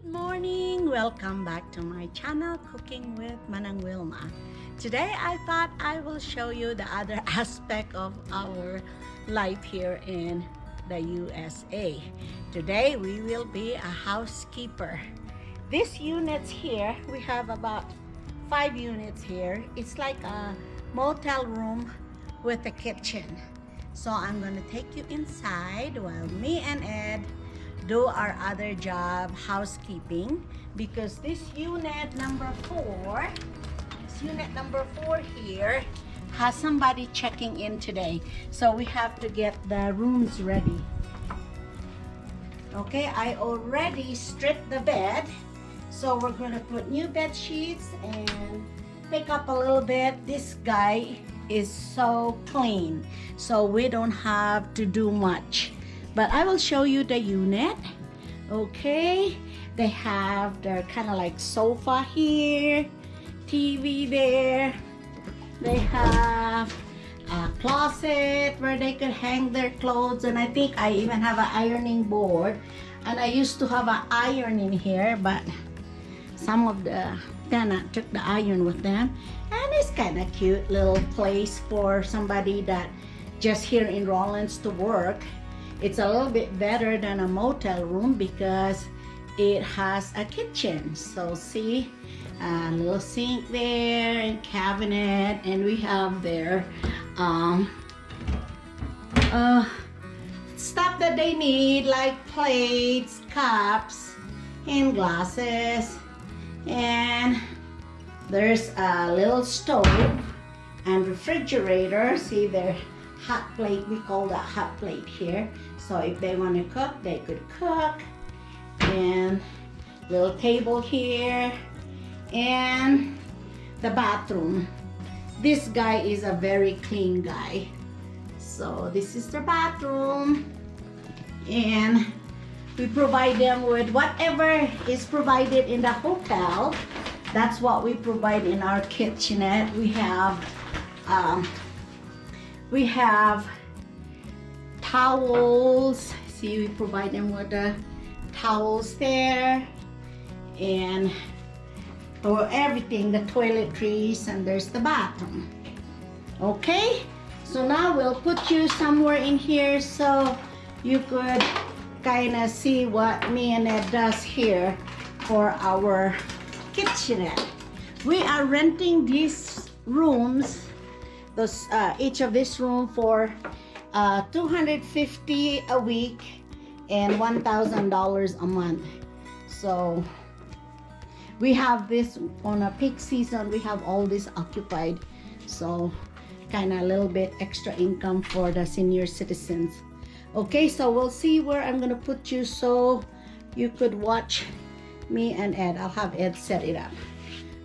Good morning! Welcome back to my channel, Cooking with Manang Wilma. Today, I thought I will show you the other aspect of our life here in the USA. Today, we will be a housekeeper. These units here, we have about 5 units here. It's like a motel room with a kitchen. So I'm going to take you inside while me and Ed do our other job, housekeeping, because this unit number 4 here has somebody checking in today, so we have to get the rooms ready. Okay, I already stripped the bed, so we're gonna put new bed sheets and pick up a little bit. This guy is so clean, so we don't have to do much. But I will show you the unit. Okay, they have their kind of like sofa here, TV there. They have a closet where they could hang their clothes, and I think I even have an ironing board. And I used to have an iron in here, but some of the tenant took the iron with them. And it's kind of cute little place for somebody that just here in Rawlins to work. It's a little bit better than a motel room because it has a kitchen. So see, a little sink there and cabinet, and we have their stuff that they need, like plates, cups, and glasses. And there's a little stove and refrigerator. See their hot plate, we call that hot plate here. So if they want to cook, they could cook. And little table here. And the bathroom. This guy is a very clean guy. So this is the bathroom. And we provide them with whatever is provided in the hotel. That's what we provide in our kitchenette. We have towels. See, we provide them with the towels there, and for everything, the toiletries, and there's the bathroom. Okay, so now we'll put you somewhere in here so you could kind of see what me and Ed does here for our kitchenette. We are renting these rooms, each of this room for $250 a week and $1,000 a month. So we have this on a peak season. We have all this occupied, so kind of a little bit extra income for the senior citizens. Okay, so we'll see where I'm gonna put you so you could watch me and Ed. I'll have Ed set it up.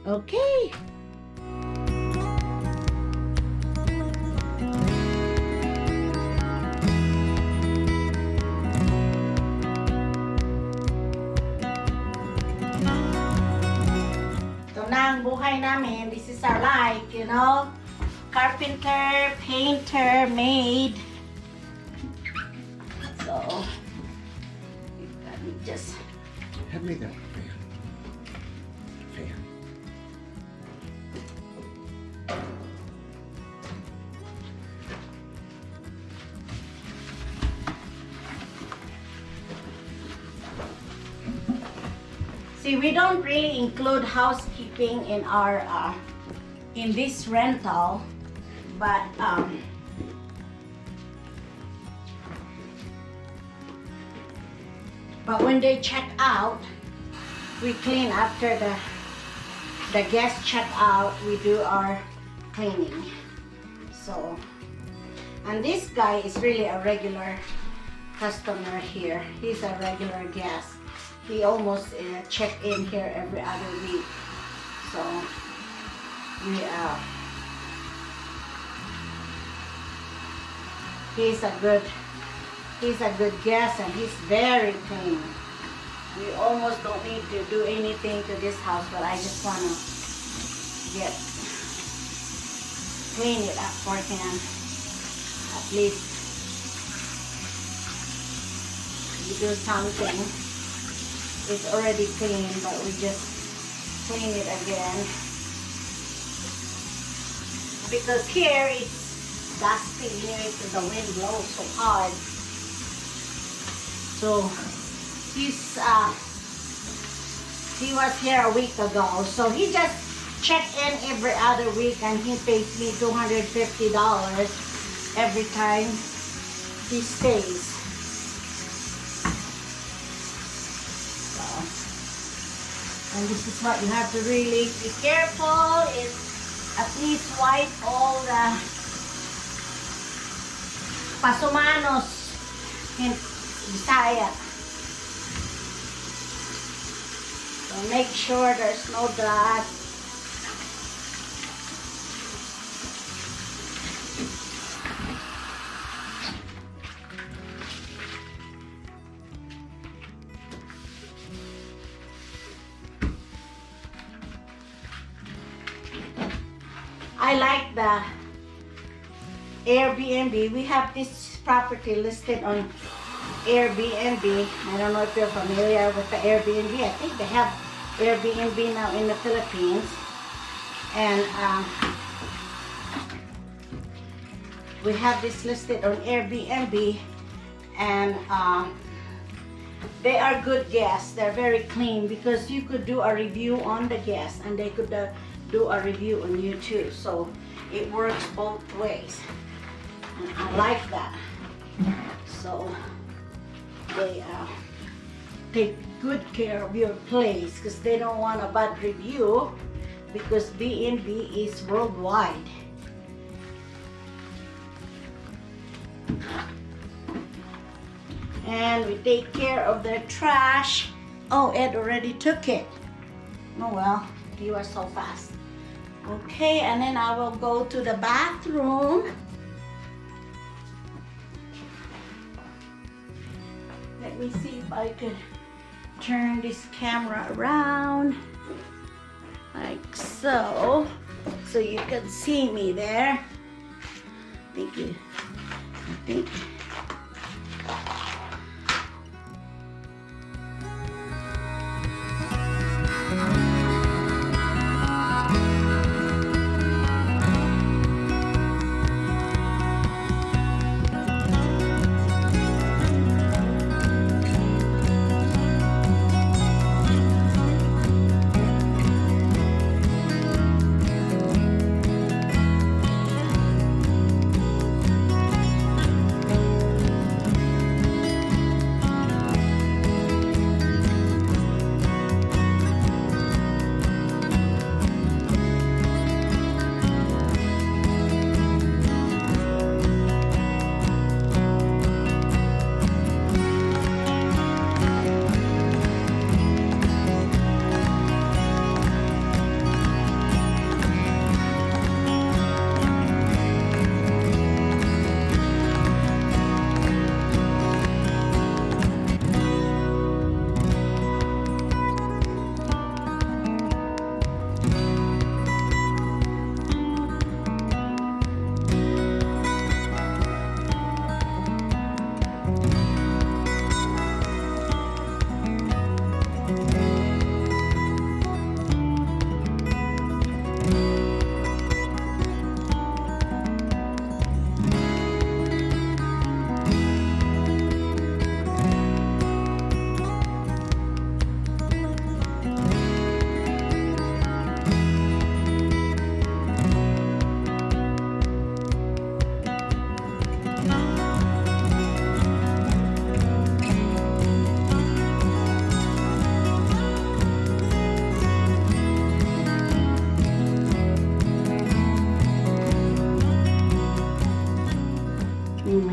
Okay. Ang buhay namin, this is our life, you know, carpenter, painter, maid. So let me just hand me that fan. See, we don't really include housekeeping in our in this rental, but when they check out, we clean after the guests check out. We do our cleaning. So, and this guy is really a regular customer here. He's a regular guest. He almost check in here every other week. So he's a good guest, and he's very clean. We almost don't need to do anything to this house, but I just want to clean it up for him. At least we do something. It's already clean, but we just clean it again. Because here it's dusty here because the wind blows so hard. So he was here a week ago. So he just checked in every other week and he pays me $250 every time he stays. So, and this is what you have to really be careful is at least wipe all the pasumanos in Bisaya. So make sure there's no dust. I like the Airbnb. We have this property listed on Airbnb. I don't know if you're familiar with the Airbnb. I think they have Airbnb now in the Philippines. And we have this listed on Airbnb. And they are good guests. They're very clean because you could do a review on the guests and they could do a review on you too. So it works both ways. And I like that. So they take good care of your place because they don't want a bad review because B&B is worldwide. And we take care of their trash. Oh, Ed already took it. Oh well, you are so fast. Okay, and then I will go to the bathroom. Let me see if I could turn this camera around like so you can see me there. Thank you. I think.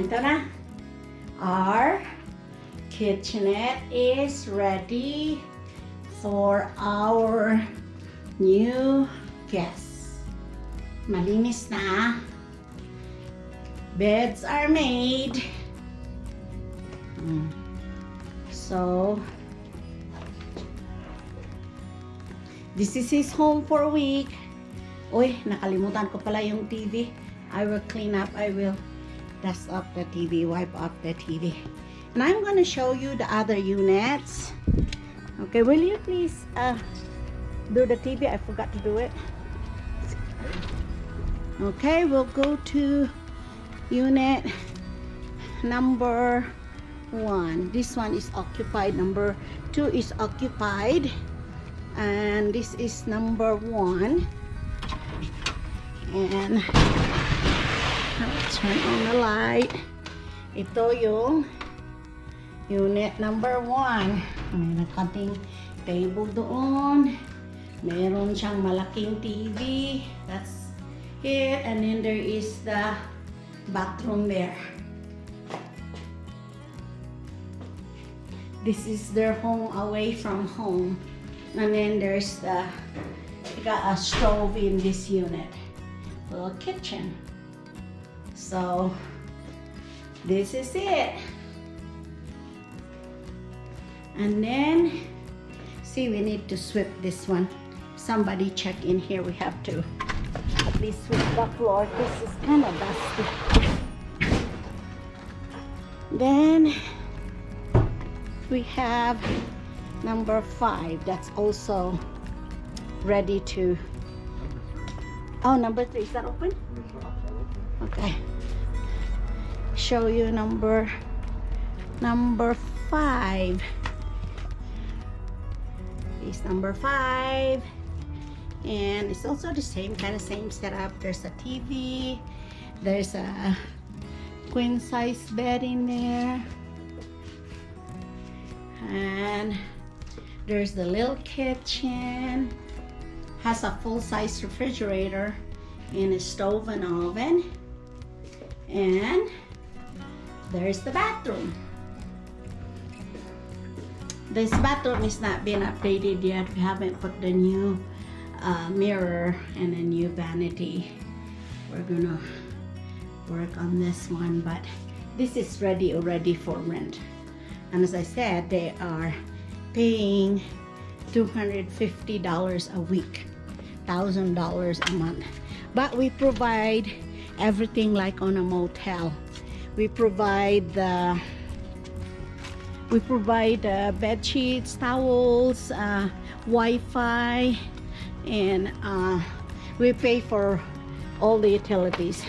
Ito na. Our kitchenette is ready for our new guests. Malinis na. Beds are made. So, this is his home for a week. Uy, nakalimutan ko pala yung TV. I will clean up. I will dust up the TV, wipe up the TV. And I'm going to show you the other units. Okay, will you please do the TV? I forgot to do it. Okay, we'll go to unit number 1. This one is occupied. Number 2 is occupied, and this is number 1. And let's turn on the light. Ito yung unit number 1. May nakating table doon. Meron siyang malaking TV. That's it. And then there is the bathroom there. This is their home away from home. And then there's the, you got a stove in this unit. Little kitchen. So this is it. And then see, we need to sweep this one. Somebody check in here. We have to at least sweep the floor. This is kind of dusty. Then we have number 5. That's also ready to. Oh, number 3, is that open? Okay. Show you number 5. It's number 5. And it's also the same same setup. There's a TV. There's a queen size bed in there. And there's the little kitchen. Has a full-size refrigerator and a stove and oven. And there's the bathroom. This bathroom is not been updated yet. We haven't put the new mirror and a new vanity. We're gonna work on this one, but this is ready already for rent. And as I said, they are paying $250 a week, $1,000 a month. But we provide everything like on a motel. We provide bed sheets, towels, Wi-Fi, and we pay for all the utilities.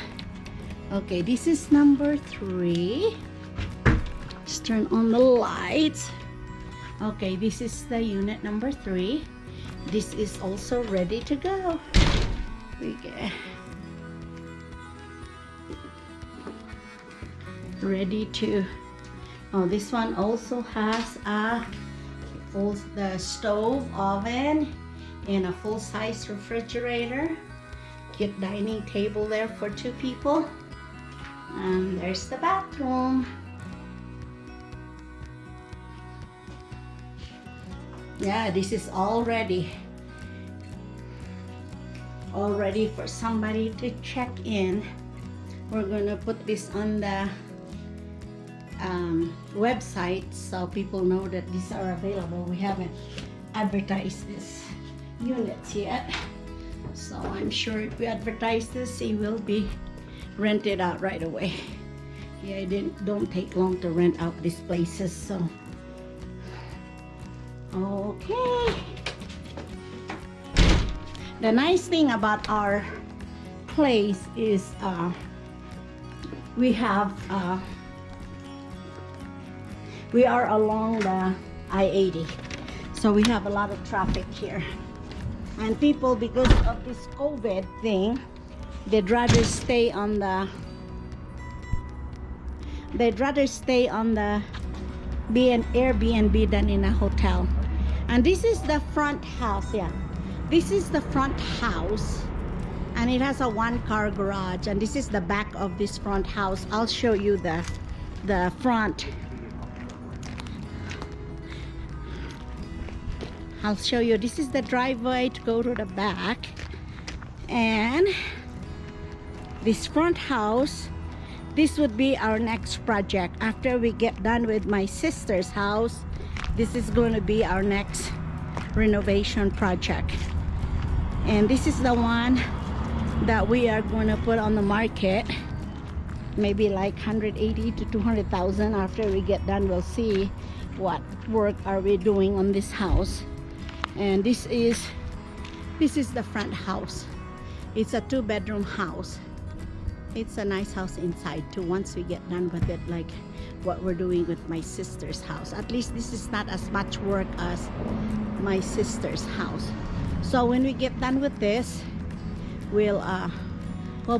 Okay, this is number 3. Let's turn on the lights. Okay, this is the unit number 3. This is also ready to go. We get ready to. Oh, this one also has the stove, oven, and a full-size refrigerator. Get dining table there for 2 people. And there's the bathroom. Yeah, this is all ready for somebody to check in. We're gonna put this on the website so people know that these are available. We haven't advertised this units yet, so I'm sure if we advertise this, it will be rented out right away. Yeah, it don't take long to rent out these places. So okay, the nice thing about our place is we are along the I-80, so we have a lot of traffic here, and people, because of this COVID thing, they'd rather stay on the Airbnb than in a hotel. And this is the front house. Yeah, this is the front house, and it has a 1-car garage. And this is the back of this front house. I'll show you the front. I'll show you. This is the driveway to go to the back, and this front house, this would be our next project. After we get done with my sister's house, this is going to be our next renovation project. And this is the one that we are going to put on the market, maybe like 180 to 200,000. After we get done, we'll see, what work are we doing on this house. And this is the front house. It's a 2-bedroom house. It's a nice house inside too, once we get done with it, like what we're doing with my sister's house. At least this is not as much work as my sister's house. So when we get done with this, we'll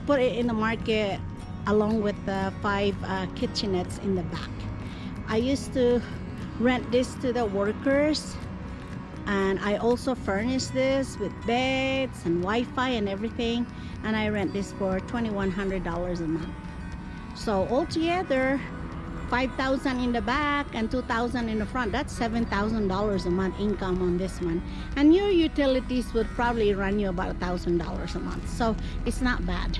put it in the market along with the 5 kitchenettes in the back. I used to rent this to the workers, and I also furnish this with beds and Wi-Fi and everything, and I rent this for $2,100 a month. So altogether, $5,000 in the back and $2,000 in the front. That's $7,000 a month income on this one. And your utilities would probably run you about $1,000 a month. So it's not bad.